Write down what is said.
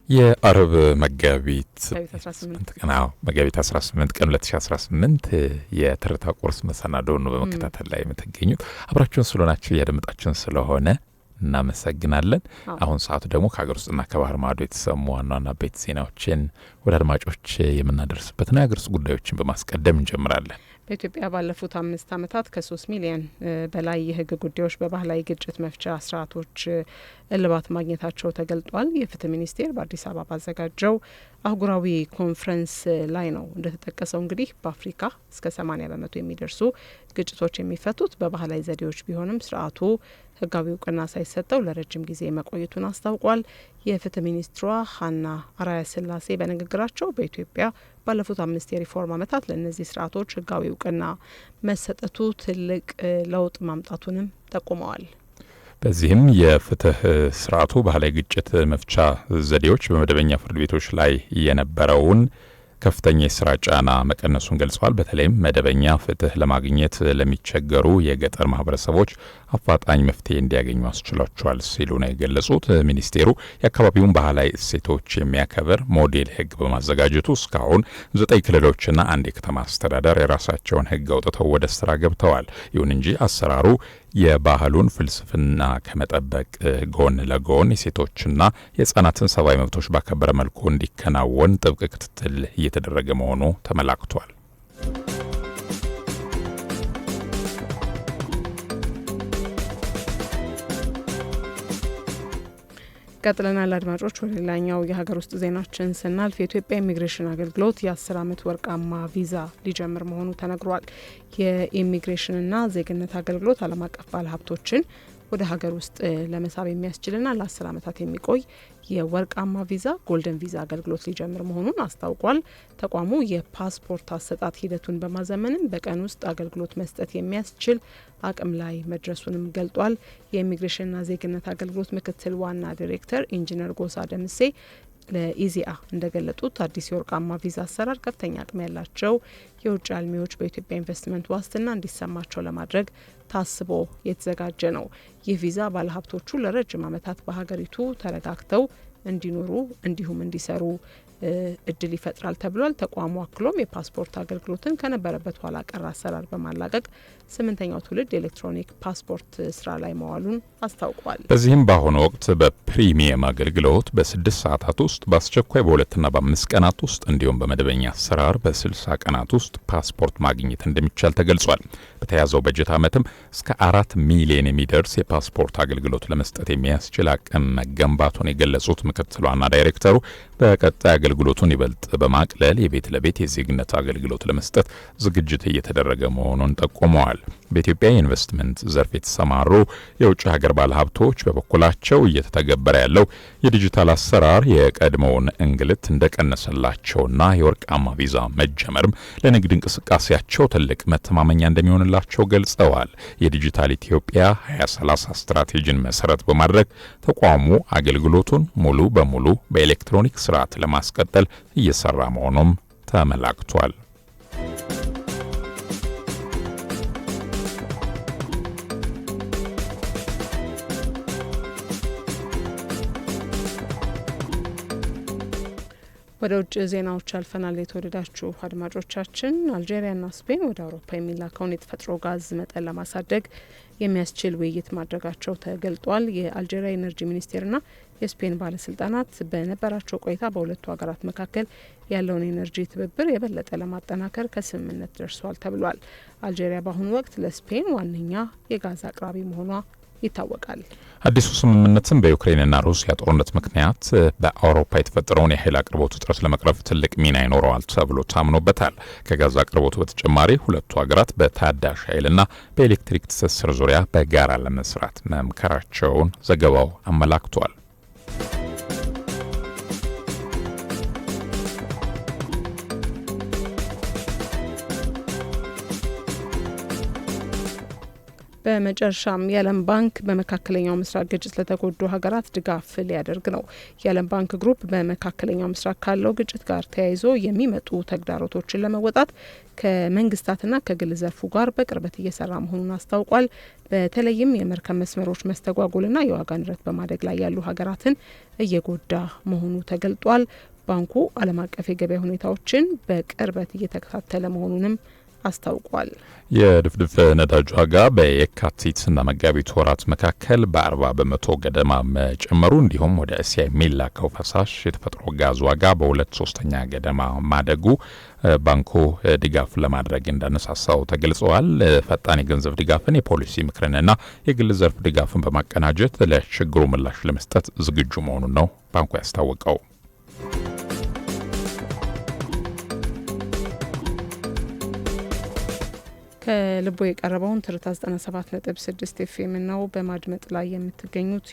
የአረብ መጋቢት 18 ቀን 2018 የትርታ ቁርስ መሰናዶውን በመከታተል ላይ የምትገኙት አብራችሁን ስለሆናችሁ እያደመጣችሁን ስለሆነ እናመሰግናለን። አሁን ሰዓቱ ደግሞ ከሀገር ውስጥና ከባህር ማዶ የተሰሙ ዋና ዋና ቤት ዜናዎችን ወደ አድማጮች የምናደርስበት ነው። የሀገር ውስጥ ጉዳዮችን በማስቀደም እንጀምራለን። በኢትዮጵያ ባለፉት 5 ዓመታት ከ3 ሚሊዮን በላይ የህግ ጉዳዮች በባህላዊ ግጭት መፍቻ ስርዓቶች እልባት ማግኘታቸው ተገልጧል። የፍትህ ሚኒስቴር በአዲስ አበባ ባዘጋጀው አህጉራዊ ኮንፈረንስ ላይ ነው እንደተጠቀሰው። እንግዲህ በአፍሪካ እስከ 80 በመቶ የሚደርሱ ግጭቶች የሚፈቱት በባህላዊ ዘዴዎች ቢሆንም ስርዓቱ ህጋዊ እውቅና ሳይሰጠው ለረጅም ጊዜ መቆየቱን አስታውቋል። የፍትህ ሚኒስትሯ ሀና አራያ ስላሴ በንግግራቸው በኢትዮጵያ ባለፉት 5 የሪፎርም ዓመታት ለእነዚህ ስርዓቶች ህጋዊ እውቅና መሰጠቱ ትልቅ ለውጥ ማምጣቱንም ጠቁመዋል። በዚህም የፍትህ ስርዓቱ ባህላዊ ግጭት መፍቻ ዘዴዎች በመደበኛ ፍርድ ቤቶች ላይ የነበረውን ከፍተኛ የስራ ጫና መቀነሱን ገልጸዋል። በተለይም መደበኛ ፍትህ ለማግኘት ለሚቸገሩ የገጠር ማህበረሰቦች አፋጣኝ መፍትሄ እንዲያገኙ አስችሏቸዋል ሲሉ ነው የገለጹት። ሚኒስቴሩ የአካባቢውን ባህላዊ እሴቶች የሚያከብር ሞዴል ህግ በማዘጋጀቱ እስካሁን 9 ክልሎችና 1 የከተማ አስተዳደር የራሳቸውን ህግ አውጥተው ወደ ስራ ገብተዋል። ይሁን እንጂ አሰራሩ የባህሉን ፍልስፍና ከመጠበቅ ጎን ለጎን የሴቶችና የህጻናትን ሰብአዊ መብቶች ባከበረ መልኩ እንዲከናወን ጥብቅ ክትትል እየተደረገ መሆኑ ተመላክቷል። ቀጥለናል አድማጮች። ወደ ሌላኛው የሀገር ውስጥ ዜናችን ስናልፍ የኢትዮጵያ ኢሚግሬሽን አገልግሎት የ10 ዓመት ወርቃማ ቪዛ ሊጀምር መሆኑ ተነግሯል። የኢሚግሬሽንና ዜግነት አገልግሎት ዓለም አቀፍ ባለሀብቶችን ወደ ሀገር ውስጥ ለመሳብ የሚያስችልና ለ10 ዓመታት የሚቆይ የወርቃማ ቪዛ ጎልደን ቪዛ አገልግሎት ሊጀምር መሆኑን አስታውቋል። ተቋሙ የፓስፖርት አሰጣጥ ሂደቱን በማዘመንም በቀን ውስጥ አገልግሎት መስጠት የሚያስችል አቅም ላይ መድረሱንም ገልጧል። የኢሚግሬሽንና ዜግነት አገልግሎት ምክትል ዋና ዲሬክተር ኢንጂነር ጎሳ ደምሴ ለኢዜአ እንደገለጡት አዲስ የወርቃማ ቪዛ አሰራር ከፍተኛ አቅም ያላቸው የውጭ አልሚዎች በኢትዮጵያ ኢንቨስትመንት ዋስትና እንዲሰማቸው ለማድረግ ታስቦ የተዘጋጀ ነው። ይህ ቪዛ ባለሀብቶቹ ለረጅም ዓመታት በሀገሪቱ ተረጋግተው እንዲኖሩ እንዲሁም እንዲሰሩ እድል ይፈጥራል ተብሏል። ተቋሙ አክሎም የፓስፖርት አገልግሎትን ከነበረበት ኋላ ቀር አሰራር በማላቀቅ 8ኛው ትውልድ የኤሌክትሮኒክ ፓስፖርት ስራ ላይ መዋሉን አስታውቋል። በዚህም በአሁኑ ወቅት በፕሪሚየም አገልግሎት በ6 ሰዓታት ውስጥ በአስቸኳይ በ2ና በ5 ቀናት ውስጥ እንዲሁም በመደበኛ አሰራር በ60 ቀናት ውስጥ ፓስፖርት ማግኘት እንደሚቻል ተገልጿል። በተያዘው በጀት ዓመትም እስከ 4 ሚሊዮን የሚደርስ የፓስፖርት አገልግሎት ለመስጠት የሚያስችል አቅም መገንባቱን የገለጹት ምክትል ዋና ዳይሬክተሩ በቀጣይ አገልግሎቱን ይበልጥ በማቅለል የቤት ለቤት የዜግነት አገልግሎት ለመስጠት ዝግጅት እየተደረገ መሆኑን ጠቁመዋል። በኢትዮጵያ የኢንቨስትመንት ዘርፍ የተሰማሩ የውጭ ሀገር ባለሀብቶች በበኩላቸው እየተተገበረ ያለው የዲጂታል አሰራር የቀድሞውን እንግልት እንደቀነሰላቸውና የወርቃማ ቪዛ መጀመርም ለንግድ እንቅስቃሴያቸው ትልቅ መተማመኛ እንደሚሆንላቸው ገልጸዋል። የዲጂታል ኢትዮጵያ 2030 ስትራቴጂን መሰረት በማድረግ ተቋሙ አገልግሎቱን ሙሉ በሙሉ በኤሌክትሮኒክ ስርዓት ለማስቀጠል እየሰራ መሆኑም ተመላክቷል። ወደ ውጭ ዜናዎች አልፈናል። የተወደዳችሁ አድማጮቻችን፣ አልጄሪያና ስፔን ወደ አውሮፓ የሚላከውን የተፈጥሮ ጋዝ መጠን ለማሳደግ የሚያስችል ውይይት ማድረጋቸው ተገልጧል። የአልጄሪያ ኢነርጂ ሚኒስቴርና የስፔን ባለስልጣናት በነበራቸው ቆይታ በሁለቱ ሀገራት መካከል ያለውን የኤነርጂ ትብብር የበለጠ ለማጠናከር ከስምምነት ደርሷል ተብሏል። አልጄሪያ በአሁኑ ወቅት ለስፔን ዋነኛ የጋዝ አቅራቢ መሆኗ ይታወቃል። አዲሱ ስምምነትም በዩክሬንና ሩሲያ ጦርነት ምክንያት በአውሮፓ የተፈጠረውን የኃይል አቅርቦት ውጥረት ለመቅረፍ ትልቅ ሚና ይኖረዋል ተብሎ ታምኖበታል። ከጋዝ አቅርቦቱ በተጨማሪ ሁለቱ ሀገራት በታዳሽ ኃይልና በኤሌክትሪክ ትስስር ዙሪያ በጋራ ለመስራት መምከራቸውን ዘገባው አመላክቷል። በመጨረሻም የዓለም ባንክ በመካከለኛው ምስራቅ ግጭት ለተጎዱ ሀገራት ድጋፍ ሊያደርግ ነው። የዓለም ባንክ ግሩፕ በመካከለኛው ምስራቅ ካለው ግጭት ጋር ተያይዞ የሚመጡ ተግዳሮቶችን ለመወጣት ከመንግስታትና ከግል ዘርፉ ጋር በቅርበት እየሰራ መሆኑን አስታውቋል። በተለይም የመርከብ መስመሮች መስተጓጎልና የዋጋ ንረት በማደግ ላይ ያሉ ሀገራትን እየጎዳ መሆኑ ተገልጧል። ባንኩ ዓለም አቀፍ የገበያ ሁኔታዎችን በቅርበት እየተከታተለ መሆኑንም አስታውቋል። የድፍድፍ ነዳጅ ዋጋ በየካቲትና መጋቢት ወራት መካከል በ40 በመቶ ገደማ መጨመሩ እንዲሁም ወደ እስያ የሚላከው ፈሳሽ የተፈጥሮ ጋዝ ዋጋ በ2/3 ገደማ ማደጉ ባንኩ ድጋፍ ለማድረግ እንዳነሳሳው ተገልጸዋል። ፈጣን የገንዘብ ድጋፍን፣ የፖሊሲ ምክርንና የግል ዘርፍ ድጋፍን በማቀናጀት ለችግሩ ምላሽ ለመስጠት ዝግጁ መሆኑን ነው ባንኩ ያስታወቀው። ከልቦ የቀረበውን ትርታ 97.6 ኤፍኤም ነው በማድመጥ ላይ የምትገኙት።